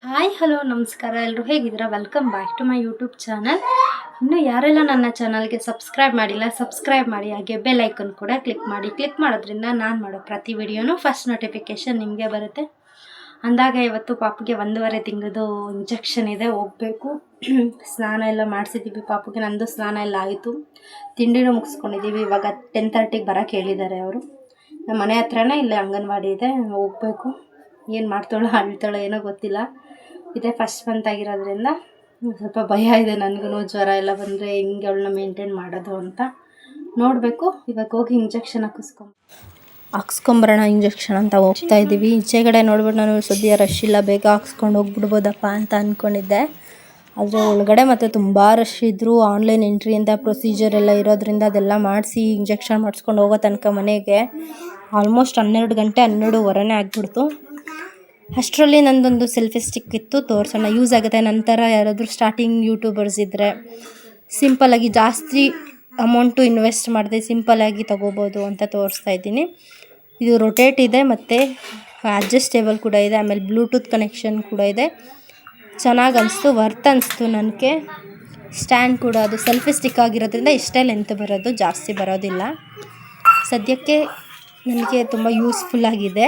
Hi hello ನಮಸ್ಕಾರ ಎಲ್ಲರೂ ಹೇಗಿದ್ದೀರಾ? Welcome back to my YouTube channel. ಇನ್ನೂ ಯಾರೆಲ್ಲ ನನ್ನ ಚಾನಲ್ಗೆ ಸಬ್ಸ್ಕ್ರೈಬ್ ಮಾಡಿಲ್ಲ ಸಬ್ಸ್ಕ್ರೈಬ್ ಮಾಡಿ, ಹಾಗೆ ಬೆಲ್ ಐಕನ್ ಕೂಡ ಕ್ಲಿಕ್ ಮಾಡಿ. ಕ್ಲಿಕ್ ಮಾಡೋದ್ರಿಂದ ನಾನು ಮಾಡೋ ಪ್ರತಿ ವಿಡಿಯೋನೂ ಫಸ್ಟ್ ನೋಟಿಫಿಕೇಷನ್ ನಿಮಗೆ ಬರುತ್ತೆ. ಅಂದಾಗ ಇವತ್ತು ಪಾಪುಗೆ 1.5 ತಿಂಗಳದು ಇಂಜೆಕ್ಷನ್ ಇದೆ, ಹೋಗಬೇಕು. ಸ್ನಾನ ಎಲ್ಲ ಮಾಡಿಸಿದ್ದೀವಿ ಪಾಪುಗೆ, ನಂದು ಸ್ನಾನ ಎಲ್ಲ ಆಯಿತು, ತಿಂಡಿನೂ ಮುಗಿಸ್ಕೊಂಡಿದ್ದೀವಿ. ಇವಾಗ 10:30ಗೆ ಬರೋಕ್ಕೆ ಹೇಳಿದ್ದಾರೆ ಅವರು. ನಮ್ಮ ಮನೆ ಹತ್ರನೇ ಇಲ್ಲೇ ಅಂಗನವಾಡಿ ಇದೆ, ಹೋಗಬೇಕು. ಏನು ಮಾಡ್ತಾಳೋ ಅಳ್ತಾಳೋ ಏನೋ ಗೊತ್ತಿಲ್ಲ. ಇದೇ ಫಸ್ಟ್ ಮಂತ್ ಆಗಿರೋದ್ರಿಂದ ಸ್ವಲ್ಪ ಭಯ ಇದೆ ನನಗೂ. ಜ್ವರ ಎಲ್ಲ ಬಂದರೆ ಹೆಂಗೆ ಅವಳನ್ನ ಮೇಂಟೈನ್ ಮಾಡೋದು ಅಂತ ನೋಡಬೇಕು. ಇವಾಗ ಹೋಗಿ ಇಂಜೆಕ್ಷನ್ ಹಾಕ್ಸ್ಕೊಂಬರೋಣ ಇಂಜೆಕ್ಷನ್ ಅಂತ ಹೋಗ್ತಾ ಇದ್ದೀವಿ. ಈಚೆ ಕಡೆ ನೋಡ್ಬಿಟ್ಟು ನಾನು ಸದ್ಯ ರಶ್ ಇಲ್ಲ, ಬೇಗ ಹಾಕ್ಸ್ಕೊಂಡು ಹೋಗ್ಬಿಡ್ಬೋದಪ್ಪ ಅಂತ ಅಂದ್ಕೊಂಡಿದ್ದೆ. ಆದರೆ ಒಳಗಡೆ ಮತ್ತು ತುಂಬ ರಶ್ ಇದ್ದರು. ಆನ್ಲೈನ್ ಎಂಟ್ರಿ ಅಂತ ಪ್ರೊಸೀಜರ್ ಎಲ್ಲ ಇರೋದ್ರಿಂದ ಅದೆಲ್ಲ ಮಾಡಿಸಿ ಇಂಜೆಕ್ಷನ್ ಮಾಡಿಸ್ಕೊಂಡು ಹೋಗೋ ತನಕ ಮನೆಗೆ ಆಲ್ಮೋಸ್ಟ್ 12 ಗಂಟೆ 12:15 ಆಗಿಬಿಡ್ತು. ಅಷ್ಟರಲ್ಲಿ ನಂದೊಂದು ಸೆಲ್ಫಿ ಸ್ಟಿಕ್ ಇತ್ತು, ತೋರಿಸೋಣ ಯೂಸ್ ಆಗುತ್ತೆ. ನಂತರ ಯಾರಾದರೂ ಸ್ಟಾರ್ಟಿಂಗ್ ಯೂಟ್ಯೂಬರ್ಸ್ ಇದ್ದರೆ ಸಿಂಪಲ್ಲಾಗಿ ಜಾಸ್ತಿ ಅಮೌಂಟು ಇನ್ವೆಸ್ಟ್ ಮಾಡಿದೆ ಸಿಂಪಲ್ಲಾಗಿ ತೊಗೋಬೋದು ಅಂತ ತೋರಿಸ್ತಾ ಇದ್ದೀನಿ. ಇದು ರೊಟೇಟ್ ಇದೆ ಮತ್ತು ಅಡ್ಜಸ್ಟೇಬಲ್ ಕೂಡ ಇದೆ, ಆಮೇಲೆ ಬ್ಲೂಟೂತ್ ಕನೆಕ್ಷನ್ ಕೂಡ ಇದೆ. ಚೆನ್ನಾಗಿ ಅನಿಸ್ತು, ವರ್ತ್ ಅನಿಸ್ತು ನನಗೆ. ಸ್ಟ್ಯಾಂಡ್ ಕೂಡ ಅದು ಸೆಲ್ಫಿ ಸ್ಟಿಕ್ ಆಗಿರೋದ್ರಿಂದ ಇಷ್ಟೇ ಲೆಂತ್ ಬರೋದು, ಜಾಸ್ತಿ ಬರೋದಿಲ್ಲ. ಸದ್ಯಕ್ಕೆ ನನಗೆ ತುಂಬ ಯೂಸ್ಫುಲ್ಲಾಗಿದೆ.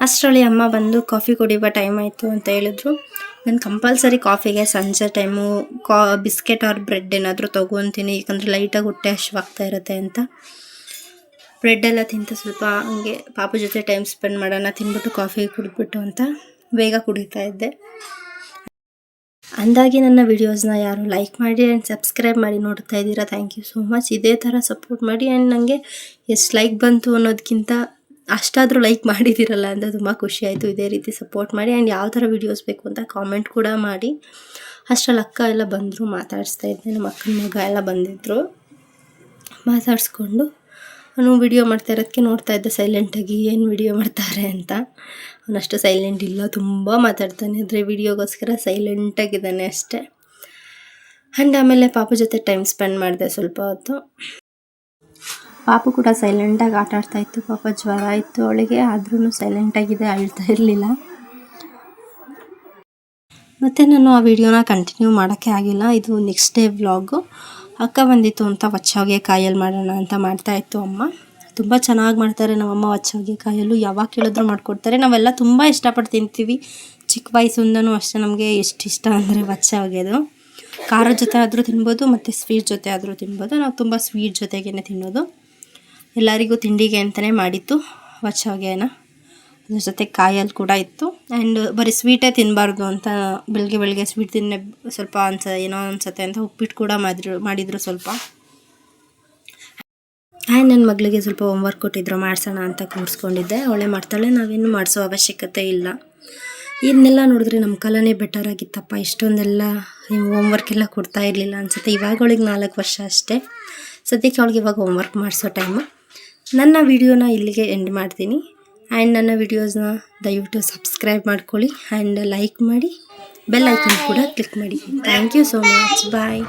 ಅಷ್ಟರಲ್ಲಿ ಅಮ್ಮ ಬಂದು ಕಾಫಿ ಕುಡಿಯೋ ಟೈಮ್ ಆಯಿತು ಅಂತ ಹೇಳಿದ್ರು. ನಾನು ಕಂಪಲ್ಸರಿ ಕಾಫಿಗೆ ಸಂಜೆ ಟೈಮು ಬಿಸ್ಕೆಟ್ ಆರ್ ಬ್ರೆಡ್ ಏನಾದರೂ ತೊಗೊತೀನಿ, ಯಾಕಂದರೆ ಲೈಟಾಗಿ ಹೊಟ್ಟೆ ಹಶ್ವಾಗ್ತಾ ಇರುತ್ತೆ ಅಂತ. ಬ್ರೆಡ್ಡೆಲ್ಲ ತಿಂತ ಸ್ವಲ್ಪ ಹಂಗೆ ಪಾಪು ಜೊತೆ ಟೈಮ್ ಸ್ಪೆಂಡ್ ಮಾಡೋಣ, ತಿಂದ್ಬಿಟ್ಟು ಕಾಫಿ ಕುಡಿದ್ಬಿಟ್ಟು ಅಂತ ಬೇಗ ಕುಡಿತಾ ಇದ್ದೆ. ಅಂದಾಗಿ ನನ್ನ ವಿಡಿಯೋಸ್ನ ಯಾರು ಲೈಕ್ ಮಾಡಿ ಆ್ಯಂಡ್ ಸಬ್ಸ್ಕ್ರೈಬ್ ಮಾಡಿ ನೋಡ್ತಾ ಇದ್ದೀರಾ, ಥ್ಯಾಂಕ್ ಯು ಸೋ ಮಚ್. ಇದೇ ಥರ ಸಪೋರ್ಟ್ ಮಾಡಿ. ಆ್ಯಂಡ್ ನನಗೆ ಎಷ್ಟು ಲೈಕ್ ಬಂತು ಅನ್ನೋದಕ್ಕಿಂತ ಅಷ್ಟಾದರೂ ಲೈಕ್ ಮಾಡಿದ್ದೀರಲ್ಲ ಅಂತ ತುಂಬ ಖುಷಿ ಆಯಿತು. ಇದೇ ರೀತಿ ಸಪೋರ್ಟ್ ಮಾಡಿ. ಆ್ಯಂಡ್ ಯಾವ ಥರ ವೀಡಿಯೋಸ್ ಬೇಕು ಅಂತ ಕಾಮೆಂಟ್ ಕೂಡ ಮಾಡಿ. ಅಷ್ಟರಲ್ಲಿ ಅಕ್ಕ ಎಲ್ಲ ಬಂದರು, ಮಾತಾಡಿಸ್ತಾ ಇದ್ದೆ. ನಮ್ಮ ಅಕ್ಕನ ಮಗ ಎಲ್ಲ ಬಂದಿದ್ದರು, ಮಾತಾಡಿಸ್ಕೊಂಡು ಅವನು ವಿಡಿಯೋ ಮಾಡ್ತಾ ಇರೋದಕ್ಕೆ ನೋಡ್ತಾ ಇದ್ದೆ ಸೈಲೆಂಟಾಗಿ, ಏನು ವಿಡಿಯೋ ಮಾಡ್ತಾರೆ ಅಂತ. ಅವನಷ್ಟು ಸೈಲೆಂಟ್ ಇಲ್ಲ, ತುಂಬ ಮಾತಾಡ್ತಾನೆ, ಆದರೆ ವಿಡಿಯೋಗೋಸ್ಕರ ಸೈಲೆಂಟಾಗಿದ್ದಾನೆ ಅಷ್ಟೇ. ಆ್ಯಂಡ್ ಆಮೇಲೆ ಪಾಪು ಜೊತೆ ಟೈಮ್ ಸ್ಪೆಂಡ್ ಮಾಡಿದೆ ಸ್ವಲ್ಪ ಹೊತ್ತು. ಪಾಪು ಕೂಡ ಸೈಲೆಂಟಾಗಿ ಆಟ ಆಡ್ತಾಯಿತ್ತು. ಪಾಪ ಜ್ವರ ಇತ್ತು ಅವಳಿಗೆ, ಆದ್ರೂ ಸೈಲೆಂಟಾಗಿದೆ, ಅಳ್ತಾ ಇರಲಿಲ್ಲ. ಮತ್ತು ನಾನು ಆ ವಿಡಿಯೋನ ಕಂಟಿನ್ಯೂ ಮಾಡೋಕ್ಕೆ ಆಗಿಲ್ಲ. ಇದು ನೆಕ್ಸ್ಟ್ ಡೇ ವ್ಲಾಗು. ಅಕ್ಕ ಬಂದಿತ್ತು ಅಂತ ಹೊಚ್ಚ ಕಾಯಲ್ಲಿ ಮಾಡೋಣ ಅಂತ ಮಾಡ್ತಾಯಿತ್ತು ಅಮ್ಮ. ತುಂಬ ಚೆನ್ನಾಗಿ ಮಾಡ್ತಾರೆ ನಮ್ಮಮ್ಮ ಹೊಚ್ಚ ಕಾಯಲ್ಲೂ, ಯಾವಾಗ ಕೇಳಿದ್ರು ಮಾಡಿಕೊಡ್ತಾರೆ. ನಾವೆಲ್ಲ ತುಂಬ ಇಷ್ಟಪಟ್ಟು ತಿಂತೀವಿ. ಚಿಕ್ಕ ವಯಸ್ಸಿಂದನೂ ಅಷ್ಟೇ ನಮಗೆ ಎಷ್ಟು ಇಷ್ಟ ಅಂದರೆ ಹೊಚ್ಚ ಹೊಗೆದು. ಖಾರದ ಜೊತೆ ಆದರೂ ತಿನ್ಬೋದು ಮತ್ತು ಸ್ವೀಟ್ ಜೊತೆ ಆದರೂ ತಿನ್ಬೋದು. ನಾವು ತುಂಬ ಸ್ವೀಟ್ ಜೊತೆಗೇ ತಿನ್ನೋದು. ಎಲ್ಲರಿಗೂ ತಿಂಡಿಗೆ ಅಂತಲೇ ಮಾಡಿತ್ತು ಹೊಚ್ಚ ಹೊಗೆನ, ಅದ್ರ ಜೊತೆ ಕಾಯಲ್ಲಿ ಕೂಡ ಇತ್ತು. ಆ್ಯಂಡ್ ಬರೀ ಸ್ವೀಟೇ ತಿನ್ನಬಾರ್ದು ಅಂತ ಬೆಳಗ್ಗೆ ಸ್ವೀಟ್ ತಿನ್ನೆ ಸ್ವಲ್ಪ ಏನೋ ಅನಿಸುತ್ತೆ ಅಂತ ಉಪ್ಪಿಟ್ಟು ಕೂಡ ಮಾಡಿದರು ಸ್ವಲ್ಪ. ಆ್ಯಂಡ್ ನನ್ನ ಮಗಳಿಗೆ ಸ್ವಲ್ಪ ಹೋಮ್ವರ್ಕ್ ಕೊಟ್ಟಿದ್ರು, ಮಾಡಿಸೋಣ ಅಂತ ಕೂರಿಸ್ಕೊಂಡಿದ್ದೆ. ಅವಳೇ ಮಾಡ್ತಾಳೆ, ನಾವೇನು ಮಾಡಿಸೋ ಅವಶ್ಯಕತೆ ಇಲ್ಲ. ಇದನ್ನೆಲ್ಲ ನೋಡಿದ್ರೆ ನಮ್ಮ ಕಾಲನೇ ಬೆಟರ್ ಆಗಿತ್ತಪ್ಪ, ಇಷ್ಟೊಂದೆಲ್ಲ ಹೋಮ್ವರ್ಕ್ ಎಲ್ಲ ಕೊಡ್ತಾ ಇರಲಿಲ್ಲ ಅನಿಸುತ್ತೆ. ಇವಾಗ ಅವಳಿಗೆ 4 ವರ್ಷ ಅಷ್ಟೇ. ಸದ್ಯಕ್ಕೆ ಅವಳಿಗೆ ಇವಾಗ ಹೋಮ್ವರ್ಕ್ ಮಾಡಿಸೋ ಟೈಮು. ನನ್ನ ವಿಡಿಯೋನ ಇಲ್ಲಿಗೆ ಎಂಡ್ ಮಾಡ್ತೀನಿ. ಆ್ಯಂಡ್ ನನ್ನ ವಿಡಿಯೋಸ್ನ ದಯವಿಟ್ಟು ಸಬ್ಸ್ಕ್ರೈಬ್ ಮಾಡ್ಕೊಳ್ಳಿ ಆ್ಯಂಡ್ ಲೈಕ್ ಮಾಡಿ, ಬೆಲ್ ಐಕನ್ ಕೂಡ ಕ್ಲಿಕ್ ಮಾಡಿ. Thank you so much, bye.